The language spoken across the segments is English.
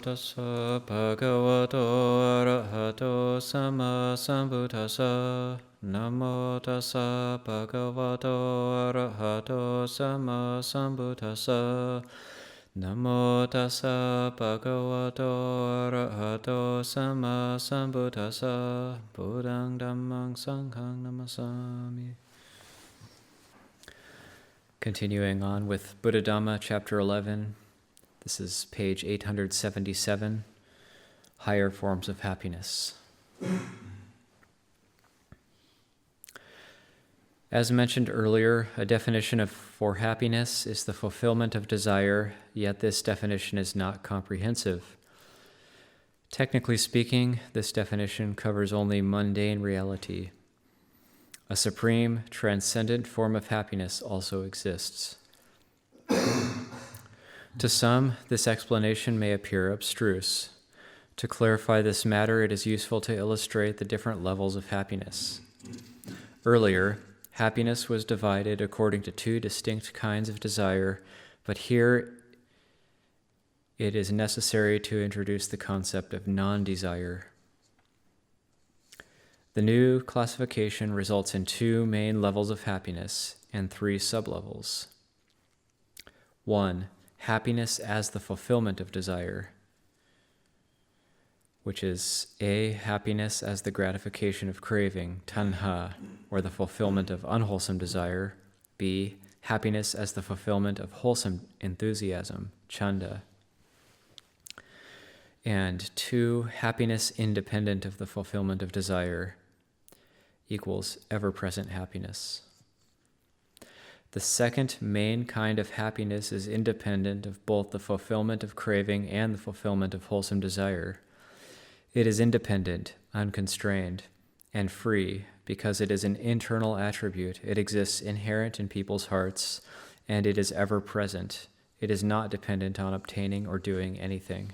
tassa bhagavato arahato sama sambuddhassa. Namo tassa bhagavato arahato sama sambuddhassa. Namo tassa bhagavato arahato sama sambuddhassa. Buddhaṃ dhammāṃ saṅghāṃ namasami. Continuing on with Buddhadhamma, chapter 11. This is page 877, Higher Forms of Happiness. As mentioned earlier, a definition for happiness is the fulfillment of desire, yet this definition is not comprehensive. Technically speaking, this definition covers only mundane reality. A supreme, transcendent form of happiness also exists. To some, this explanation may appear abstruse. To clarify this matter, it is useful to illustrate the different levels of happiness. Earlier, happiness was divided according to two distinct kinds of desire, but here it is necessary to introduce the concept of non-desire. The new classification results in two main levels of happiness and three sublevels. 1. Happiness as the fulfillment of desire, which is A. Happiness as the gratification of craving, tanha, or the fulfillment of unwholesome desire. B. Happiness as the fulfillment of wholesome enthusiasm, chanda. And 2. Happiness independent of the fulfillment of desire equals ever-present happiness. The second main kind of happiness is independent of both the fulfillment of craving and the fulfillment of wholesome desire. It is independent, unconstrained, and free because it is an internal attribute. It exists inherent in people's hearts, and it is ever present. It is not dependent on obtaining or doing anything.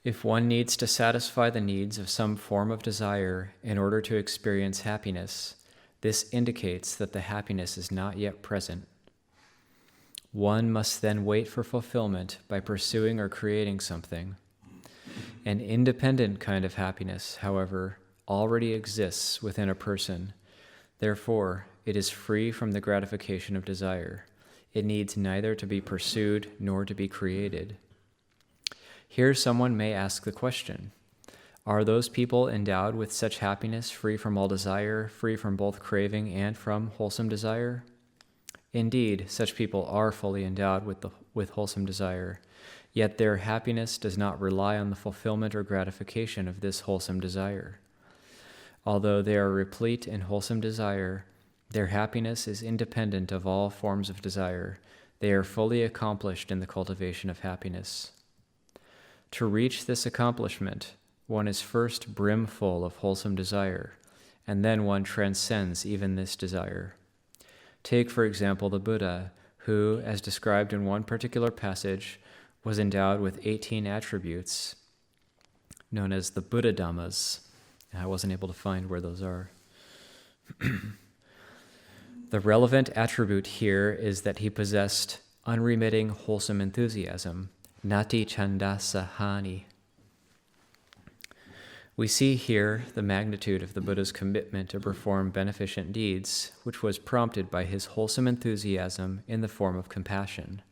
If one needs to satisfy the needs of some form of desire in order to experience happiness, this indicates that the happiness is not yet present. One must then wait for fulfillment by pursuing or creating something. An independent kind of happiness, however, already exists within a person. Therefore, it is free from the gratification of desire. It needs neither to be pursued nor to be created. Here someone may ask the question, are those people endowed with such happiness free from all desire, free from both craving and from wholesome desire? Indeed, such people are fully endowed with wholesome desire, yet their happiness does not rely on the fulfillment or gratification of this wholesome desire. Although they are replete in wholesome desire, their happiness is independent of all forms of desire. They are fully accomplished in the cultivation of happiness. To reach this accomplishment, one is first brimful of wholesome desire, and then one transcends even this desire. Take, for example, the Buddha, who, as described in one particular passage, was endowed with 18 attributes, known as the Buddhadhammas. I wasn't able to find where those are. The relevant attribute here is that he possessed unremitting wholesome enthusiasm, nati chandasa hani. We see here the magnitude of the Buddha's commitment to perform beneficent deeds, which was prompted by his wholesome enthusiasm in the form of compassion.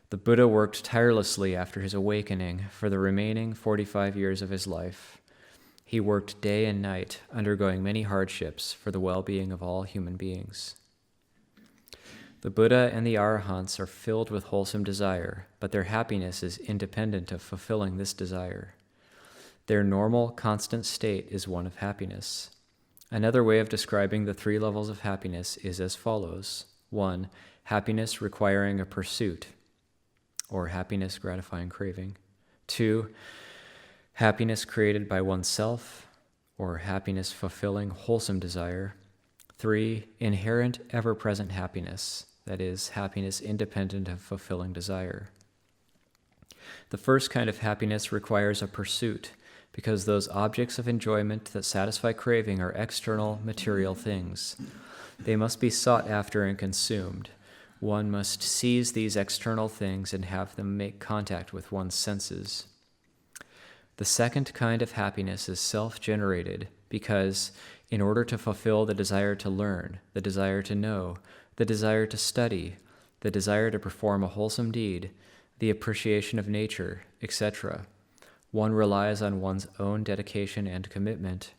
The Buddha worked tirelessly after his awakening for the remaining 45 years of his life. He worked day and night, undergoing many hardships for the well-being of all human beings. The Buddha and the Arahants are filled with wholesome desire, but their happiness is independent of fulfilling this desire. Their normal, constant state is one of happiness. Another way of describing the three levels of happiness is as follows. 1. Happiness requiring a pursuit, or happiness gratifying craving. 2. Happiness created by oneself, or happiness fulfilling wholesome desire. 3. Inherent, ever-present happiness, that is, happiness independent of fulfilling desire. The first kind of happiness requires a pursuit, because those objects of enjoyment that satisfy craving are external, material things. They must be sought after and consumed, one must seize these external things and have them make contact with one's senses. The second kind of happiness is self-generated because, in order to fulfill the desire to learn, the desire to know, the desire to study, the desire to perform a wholesome deed, the appreciation of nature, etc., one relies on one's own dedication and commitment.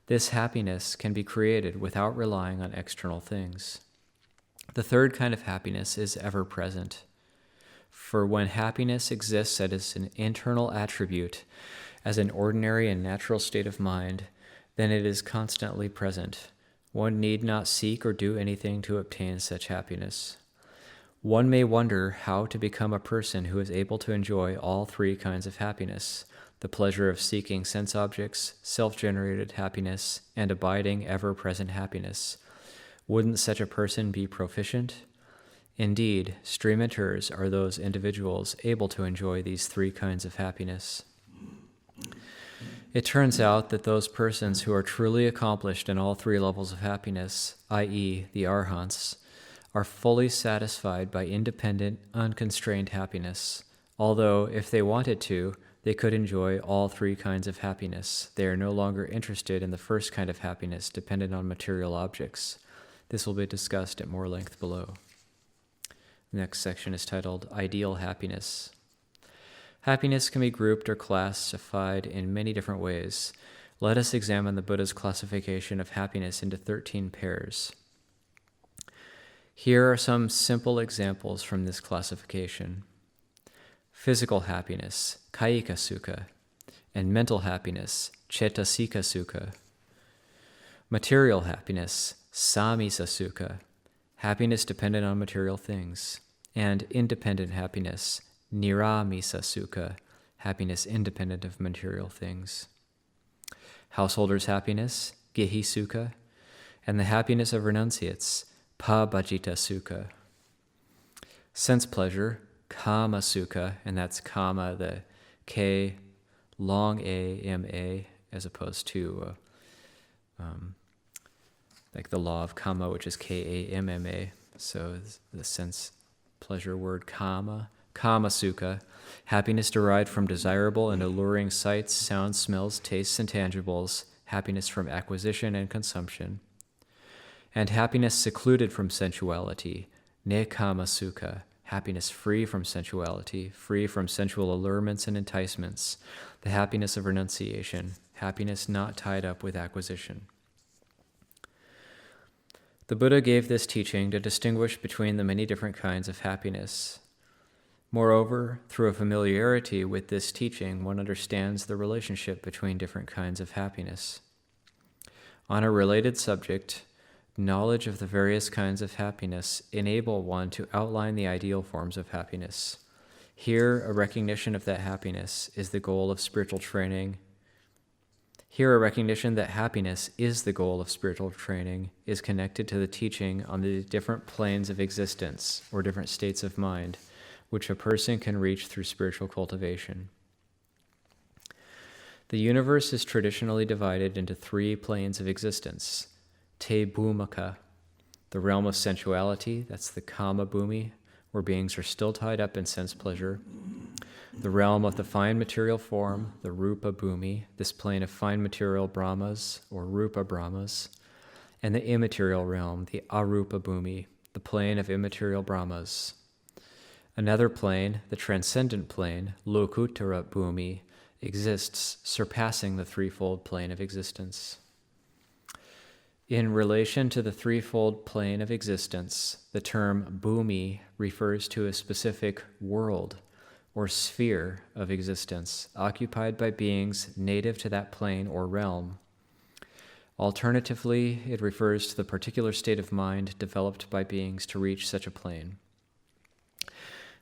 This happiness can be created without relying on external things. The third kind of happiness is ever-present. For when happiness exists as an internal attribute, as an ordinary and natural state of mind, then it is constantly present. One need not seek or do anything to obtain such happiness. One may wonder how to become a person who is able to enjoy all three kinds of happiness: the pleasure of seeking sense objects, self-generated happiness, and abiding ever-present happiness. Wouldn't such a person be proficient? Indeed, streamenters are those individuals able to enjoy these three kinds of happiness. It turns out that those persons who are truly accomplished in all three levels of happiness, i.e., the arhants, are fully satisfied by independent, unconstrained happiness. Although, if they wanted to, they could enjoy all three kinds of happiness. They are no longer interested in the first kind of happiness dependent on material objects. This will be discussed at more length below. The next section is titled Ideal Happiness. Happiness can be grouped or classified in many different ways. Let us examine the Buddha's classification of happiness into 13 pairs. Here are some simple examples from this classification. Physical happiness, kayika sukha, and mental happiness, cetasika sukha. Material happiness, samisa sukha, happiness dependent on material things, and independent happiness, niramisa sukha, happiness independent of material things. Householders' happiness, gihi sukha, and the happiness of renunciates, pabajita sukha. Sense pleasure, kama sukha, and that's kama, the K, long A, M-A, as opposed to like the law of kama, which is K-A-M-M-A. So the sense pleasure word kama sukha, happiness derived from desirable and alluring sights, sounds, smells, tastes, and tangibles, happiness from acquisition and consumption. And happiness secluded from sensuality, nekama sukha, happiness free from sensuality, free from sensual allurements and enticements, the happiness of renunciation, happiness not tied up with acquisition. The Buddha gave this teaching to distinguish between the many different kinds of happiness. Moreover, through a familiarity with this teaching, one understands the relationship between different kinds of happiness. On a related subject, knowledge of the various kinds of happiness enable one to outline the ideal forms of happiness. Here, a recognition of that happiness is the goal of spiritual training. Here, a recognition that happiness is the goal of spiritual training is connected to the teaching on the different planes of existence, or different states of mind, which a person can reach through spiritual cultivation. The universe is traditionally divided into 3 planes of existence. Te bhumaka, the realm of sensuality, that's the kama bhumi, where beings are still tied up in sense pleasure. The realm of the fine material form, the rupa bhumi, this plane of fine material brahmas, or rupa brahmas. And the immaterial realm, the arupa bhumi, the plane of immaterial brahmas. Another plane, the transcendent plane, lokuttara bhumi, exists, surpassing the threefold plane of existence. In relation to the threefold plane of existence, the term bhumi refers to a specific world or sphere of existence occupied by beings native to that plane or realm. Alternatively, it refers to the particular state of mind developed by beings to reach such a plane.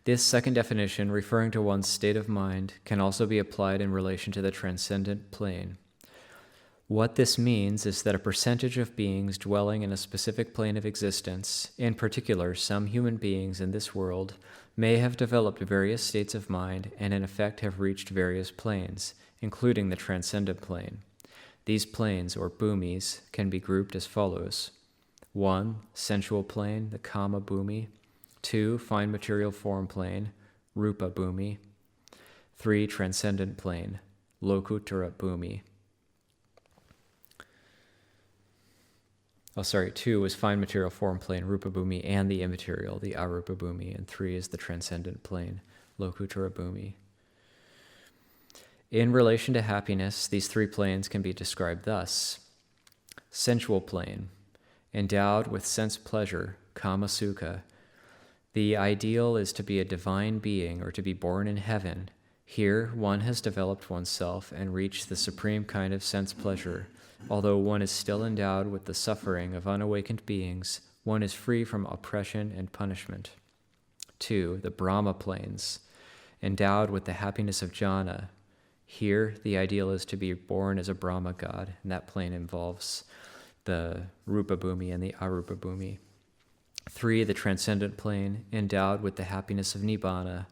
This second definition, referring to one's state of mind, can also be applied in relation to the transcendent plane. What this means is that a percentage of beings dwelling in a specific plane of existence, in particular some human beings in this world, may have developed various states of mind and in effect have reached various planes, including the transcendent plane. These planes, or bhumis, can be grouped as follows. 1. Sensual plane, the kama bhumi. 2, fine material form plane, Rupa Bhumi. 3, transcendent plane, Lokuttara Bhumi. 2 was fine material form plane, Rupa Bhumi, and the immaterial, the Arupa Bhumi, and 3 is the transcendent plane, Lokuttara Bhumi. In relation to happiness, these 3 planes can be described thus. Sensual plane, endowed with sense pleasure, kama sukha. The ideal is to be a divine being or to be born in heaven. Here, one has developed oneself and reached the supreme kind of sense pleasure. Although one is still endowed with the suffering of unawakened beings, one is free from oppression and punishment. 2, the Brahma planes, endowed with the happiness of jhana. Here, the ideal is to be born as a Brahma god, and that plane involves the Rupa Bhumi and the Arupa Bhumi. 3, the transcendent plane, endowed with the happiness of Nibbana.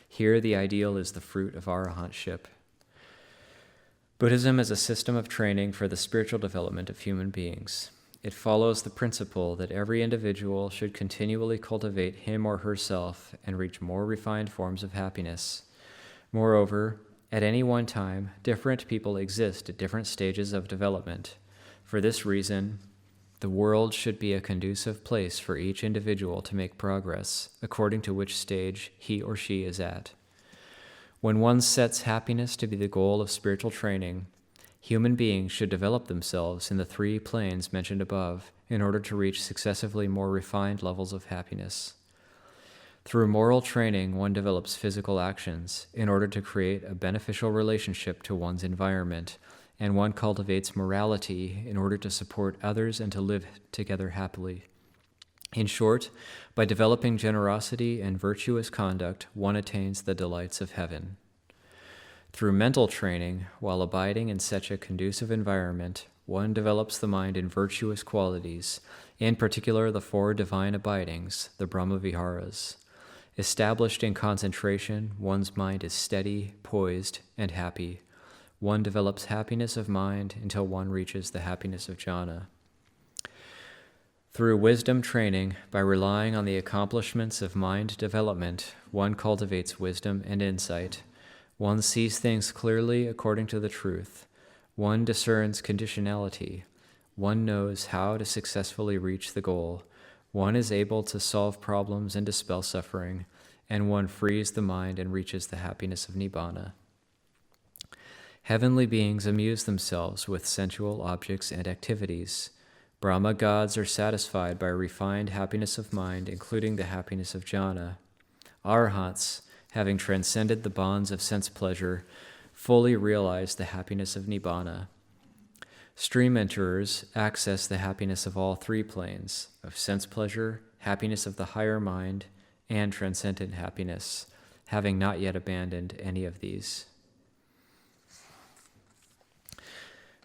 Here, the ideal is the fruit of arahantship. Buddhism is a system of training for the spiritual development of human beings. It follows the principle that every individual should continually cultivate him or herself and reach more refined forms of happiness. Moreover, at any one time, different people exist at different stages of development. For this reason, the world should be a conducive place for each individual to make progress, according to which stage he or she is at. When one sets happiness to be the goal of spiritual training, human beings should develop themselves in the 3 planes mentioned above in order to reach successively more refined levels of happiness. Through moral training, one develops physical actions in order to create a beneficial relationship to one's environment, and one cultivates morality in order to support others and to live together happily. In short, by developing generosity and virtuous conduct, one attains the delights of heaven. Through mental training, while abiding in such a conducive environment, one develops the mind in virtuous qualities, in particular the 4 divine abidings, the Brahmaviharas. Established in concentration, one's mind is steady, poised, and happy. One develops happiness of mind until one reaches the happiness of jhana. Through wisdom training, by relying on the accomplishments of mind development, one cultivates wisdom and insight. One sees things clearly according to the truth. One discerns conditionality. One knows how to successfully reach the goal. One is able to solve problems and dispel suffering, and one frees the mind and reaches the happiness of Nibbana. Heavenly beings amuse themselves with sensual objects and activities. Brahma gods are satisfied by refined happiness of mind, including the happiness of jhana. Arahants, having transcended the bonds of sense pleasure, fully realize the happiness of Nibbana. Stream enterers access the happiness of all 3 planes, of sense pleasure, happiness of the higher mind, and transcendent happiness, having not yet abandoned any of these.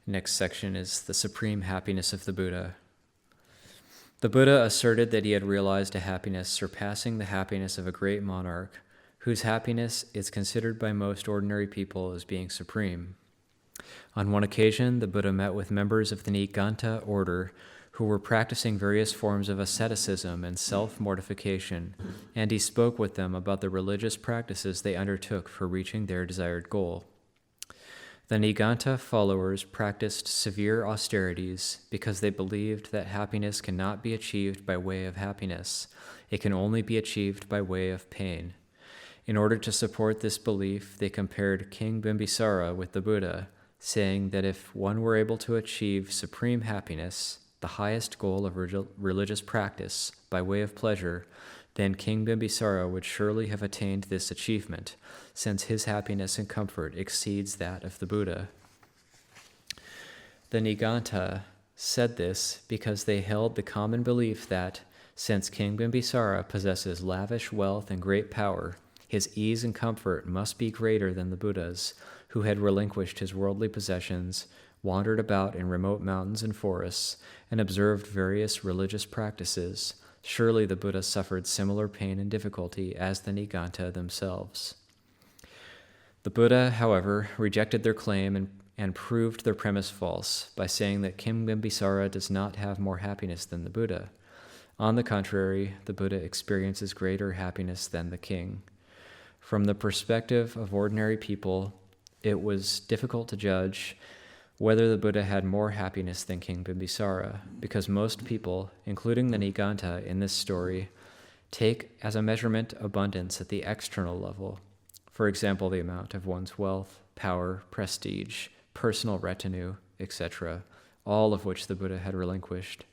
Next section is the supreme happiness of the Buddha. The Buddha asserted that he had realized a happiness surpassing the happiness of a great monarch, whose happiness is considered by most ordinary people as being supreme. On one occasion, the Buddha met with members of the Ñāṇiko order who were practicing various forms of asceticism and self-mortification, and he spoke with them about the religious practices they undertook for reaching their desired goal. The Ñāṇiko followers practiced severe austerities because they believed that happiness cannot be achieved by way of happiness. It can only be achieved by way of pain. In order to support this belief, they compared King Bimbisara with the Buddha, saying that if one were able to achieve supreme happiness, the highest goal of religious practice, by way of pleasure, then King Bimbisara would surely have attained this achievement, since his happiness and comfort exceeds that of the Buddha. The Ñāṇiko said this because they held the common belief that, since King Bimbisara possesses lavish wealth and great power, his ease and comfort must be greater than the Buddha's, who had relinquished his worldly possessions, wandered about in remote mountains and forests, and observed various religious practices. Surely the Buddha suffered similar pain and difficulty as the Ñāṇiko themselves. The Buddha, however, rejected their claim and proved their premise false by saying that King Bimbisara does not have more happiness than the Buddha. On the contrary, the Buddha experiences greater happiness than the king. From the perspective of ordinary people, it was difficult to judge whether the Buddha had more happiness than King Bimbisara, because most people, including the Niganta in this story, take as a measurement abundance at the external level. For example, the amount of one's wealth, power, prestige, personal retinue, etc., all of which the Buddha had relinquished.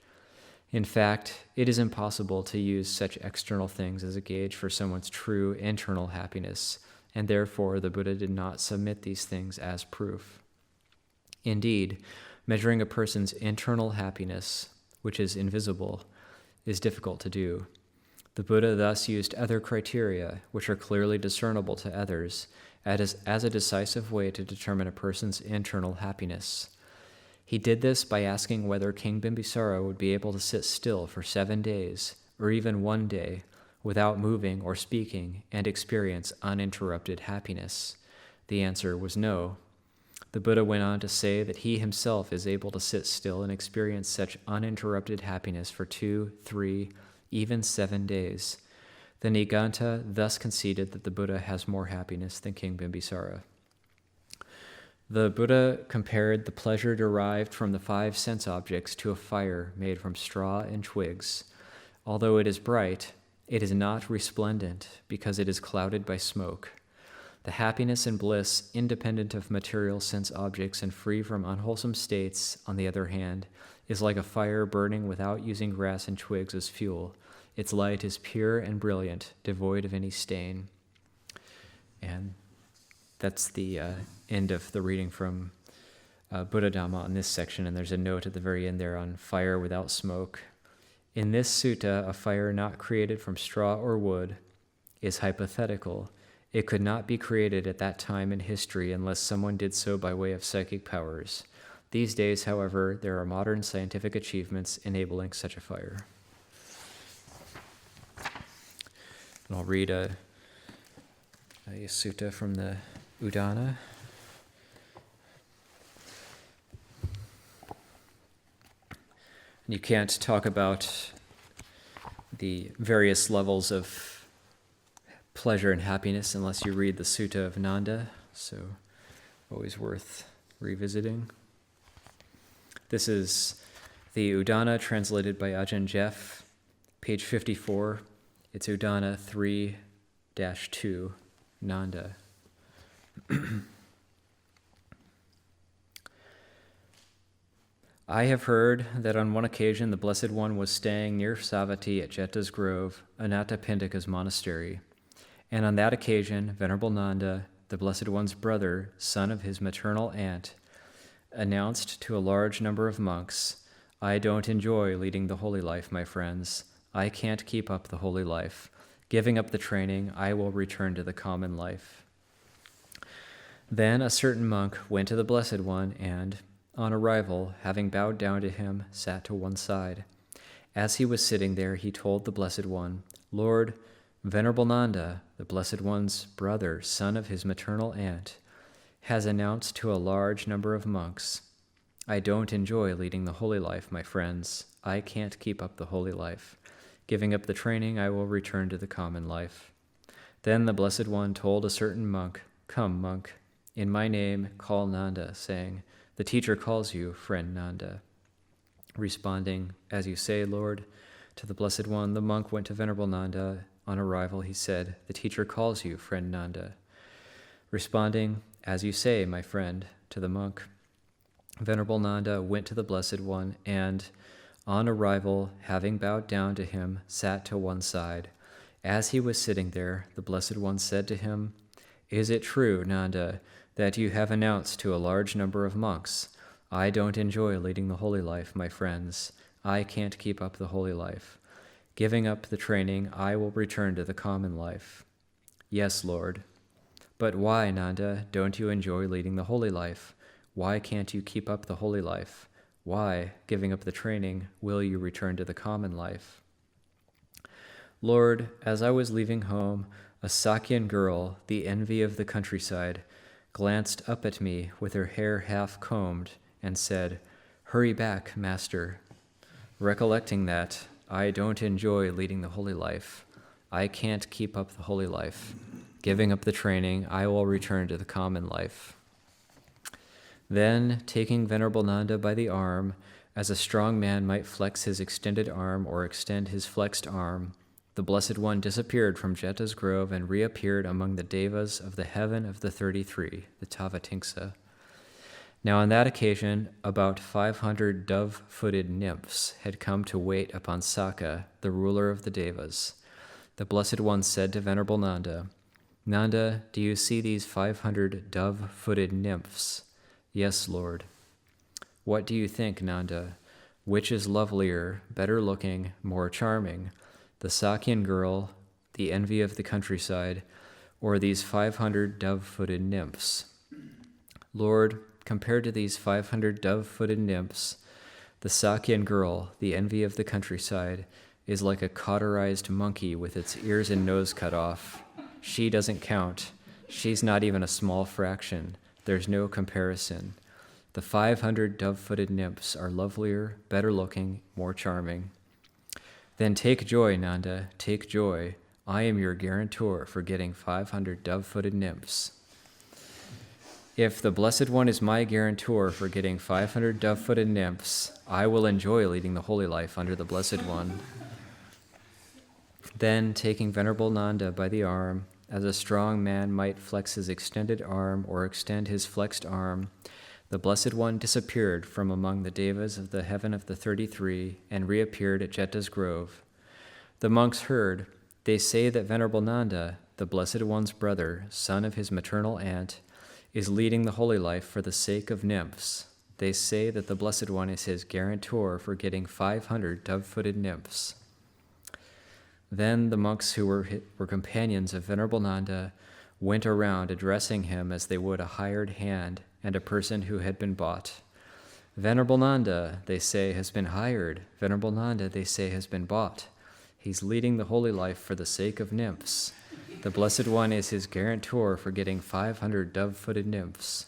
In fact, it is impossible to use such external things as a gauge for someone's true internal happiness, and therefore the Buddha did not submit these things as proof. Indeed, measuring a person's internal happiness, which is invisible, is difficult to do. The Buddha thus used other criteria, which are clearly discernible to others, as a decisive way to determine a person's internal happiness. He did this by asking whether King Bimbisara would be able to sit still for 7 days, or even 1 day, without moving or speaking, and experience uninterrupted happiness. The answer was no. The Buddha went on to say that he himself is able to sit still and experience such uninterrupted happiness for 2, 3, even 7 days. The Niganta thus conceded that the Buddha has more happiness than King Bimbisara. The Buddha compared the pleasure derived from the 5 sense objects to a fire made from straw and twigs. Although it is bright, it is not resplendent because it is clouded by smoke. The happiness and bliss independent of material sense objects and free from unwholesome states, on the other hand, is like a fire burning without using grass and twigs as fuel. Its light is pure and brilliant, devoid of any stain. And that's the end of the reading from Buddhadhamma on this section, and there's a note at the very end there on fire without smoke. In this sutta, a fire not created from straw or wood is hypothetical. It could not be created at that time in history unless someone did so by way of psychic powers. These days, however, there are modern scientific achievements enabling such a fire. And I'll read a sutta from the Udana. You can't talk about the various levels of pleasure and happiness unless you read the Sutta of Nanda, so always worth revisiting. This is the Udana translated by Ajahn Jeff, page 54. It's Udana 3-2, Nanda. I have heard that on one occasion the Blessed One was staying near Savatthi at Jeta's Grove, Anathapindika's monastery. And on that occasion, Venerable Nanda, the Blessed One's brother, son of his maternal aunt, announced to a large number of monks, "I don't enjoy leading the holy life, my friends. I can't keep up the holy life. Giving up the training, I will return to the common life." Then a certain monk went to the Blessed One and, on arrival, having bowed down to him, sat to one side. As he was sitting there, he told the Blessed One, "Lord, Venerable Nanda, the Blessed One's brother, son of his maternal aunt, has announced to a large number of monks, 'I don't enjoy leading the holy life, my friends. I can't keep up the holy life. Giving up the training, I will return to the common life.' Then the Blessed One told a certain monk, 'Come, monk, in my name call Nanda,' saying, 'The teacher calls you, friend Nanda.' Responding, 'As you say, Lord,' to the Blessed One, the monk went to Venerable Nanda. On arrival, he said, 'The teacher calls you, friend Nanda.' Responding, 'As you say, my friend,' to the monk, Venerable Nanda went to the Blessed One and, on arrival, having bowed down to him, sat to one side. As he was sitting there, the Blessed One said to him, 'Is it true, Nanda, that you have announced to a large number of monks, I don't enjoy leading the holy life, my friends. I can't keep up the holy life. Giving up the training, I will return to the common life.' 'Yes, Lord.' 'But why, Nanda, don't you enjoy leading the holy life? Why can't you keep up the holy life? Why, giving up the training, will you return to the common life?' 'Lord, as I was leaving home, a Sakyan girl, the envy of the countryside, glanced up at me with her hair half combed and said, "Hurry back, master." Recollecting that, I don't enjoy leading the holy life. I can't keep up the holy life. Giving up the training, I will return to the common life. Then, taking Venerable Nanda by the arm, as a strong man might flex his extended arm or extend his flexed arm, the Blessed One disappeared from Jeta's grove and reappeared among the devas of the heaven of the 33, the Tavatimsa. Now on that occasion, about 500 dove-footed nymphs had come to wait upon Saka, the ruler of the devas. The Blessed One said to Venerable Nanda, "Nanda, do you see these 500 dove-footed nymphs?" "Yes, Lord." "What do you think, Nanda? Which is lovelier, better looking, more charming, the Sakyan girl, the envy of the countryside, or these 500 dove-footed nymphs?" "Lord, compared to these 500 dove-footed nymphs, the Sakyan girl, the envy of the countryside, is like a cauterized monkey with its ears and nose cut off. She doesn't count. She's not even a small fraction. There's no comparison. The 500 dove-footed nymphs are lovelier, better looking, more charming." "Then take joy, Nanda, take joy. I am your guarantor for getting 500 dove-footed nymphs." "If the Blessed One is my guarantor for getting 500 dove-footed nymphs, I will enjoy leading the holy life under the Blessed One." Then, taking Venerable Nanda by the arm, as a strong man might flex his extended arm or extend his flexed arm, the Blessed One disappeared from among the devas of the heaven of the 33 and reappeared at Jeta's grove. The monks heard, "They say that Venerable Nanda, the Blessed One's brother, son of his maternal aunt, is leading the holy life for the sake of nymphs. They say that the Blessed One is his guarantor for getting 500 dove-footed nymphs." Then the monks who were companions of Venerable Nanda went around addressing him as they would a hired hand and a person who had been bought. "Venerable Nanda, they say, has been hired. Venerable Nanda, they say, has been bought. He's leading the holy life for the sake of nymphs. The Blessed One is his guarantor for getting 500 dove-footed nymphs."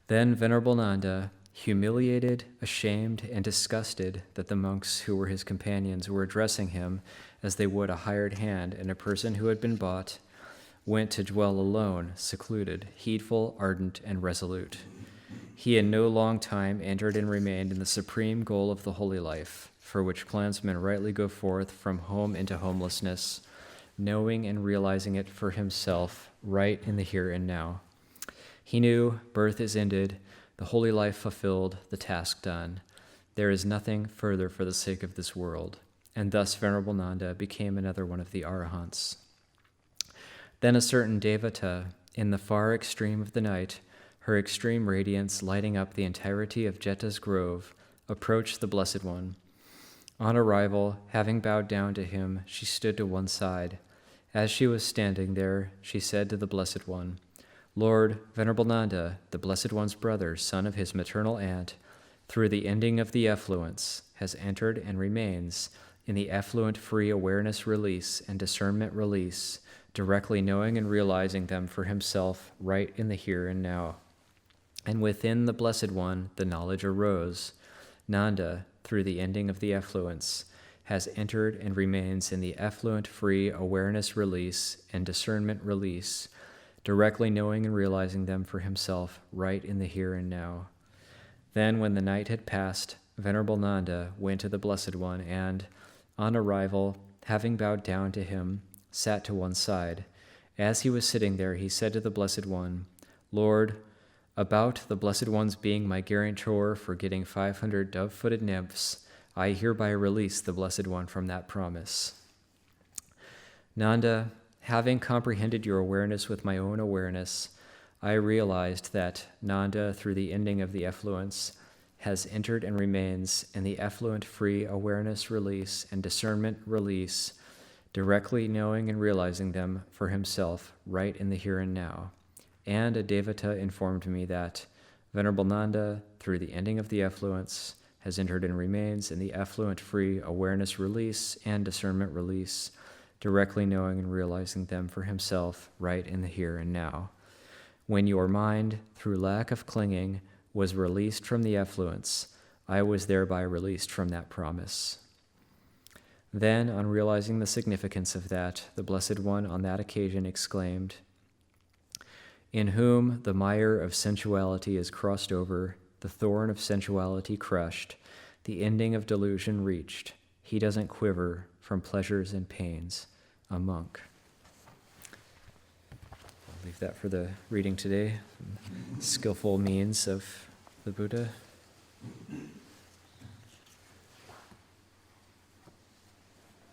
Then Venerable Nanda, humiliated, ashamed, and disgusted that the monks who were his companions were addressing him as they would a hired hand and a person who had been bought, went to dwell alone, secluded, heedful, ardent, and resolute. He in no long time entered and remained in the supreme goal of the holy life, for which clansmen rightly go forth from home into homelessness, knowing and realizing it for himself right in the here and now. He knew birth is ended, the holy life fulfilled, the task done. There is nothing further for the sake of this world. And thus Venerable Nanda became another one of the Arahants. Then a certain Devata, in the far extreme of the night, her extreme radiance lighting up the entirety of Jeta's grove, approached the Blessed One. On arrival, having bowed down to him, she stood to one side. As she was standing there, she said to the Blessed One, "Lord, Venerable Nanda, the Blessed One's brother, son of his maternal aunt, through the ending of the effluence, has entered and remains in the effluent free awareness release and discernment release, directly knowing and realizing them for himself right in the here and now. And within the Blessed One, the knowledge arose. Nanda, through the ending of the effluence, has entered and remains in the effluent free awareness release and discernment release, directly knowing and realizing them for himself right in the here and now." Then when the night had passed, Venerable Nanda went to the Blessed One and, on arrival, having bowed down to him, sat to one side. As he was sitting there, he said to the Blessed One, "Lord, about the Blessed One's being my guarantor for getting 500 dove-footed nymphs, I hereby release the Blessed One from that promise." Nanda, having comprehended your awareness with my own awareness, I realized that Nanda, through the ending of the effluence, has entered and remains in the effluent free awareness release and discernment release, directly knowing and realizing them for himself right in the here and now. And a Devata informed me that Venerable Nanda, through the ending of the effluence, has entered and remains in the effluent free awareness release and discernment release, directly knowing and realizing them for himself right in the here and now. When your mind, through lack of clinging, was released from the effluence, I was thereby released from that promise. Then, on realizing the significance of that, the Blessed One on that occasion exclaimed, "In whom the mire of sensuality is crossed over, the thorn of sensuality crushed, the ending of delusion reached, he doesn't quiver from pleasures and pains, a monk." I'll leave that for the reading today. Skillful means of the Buddha.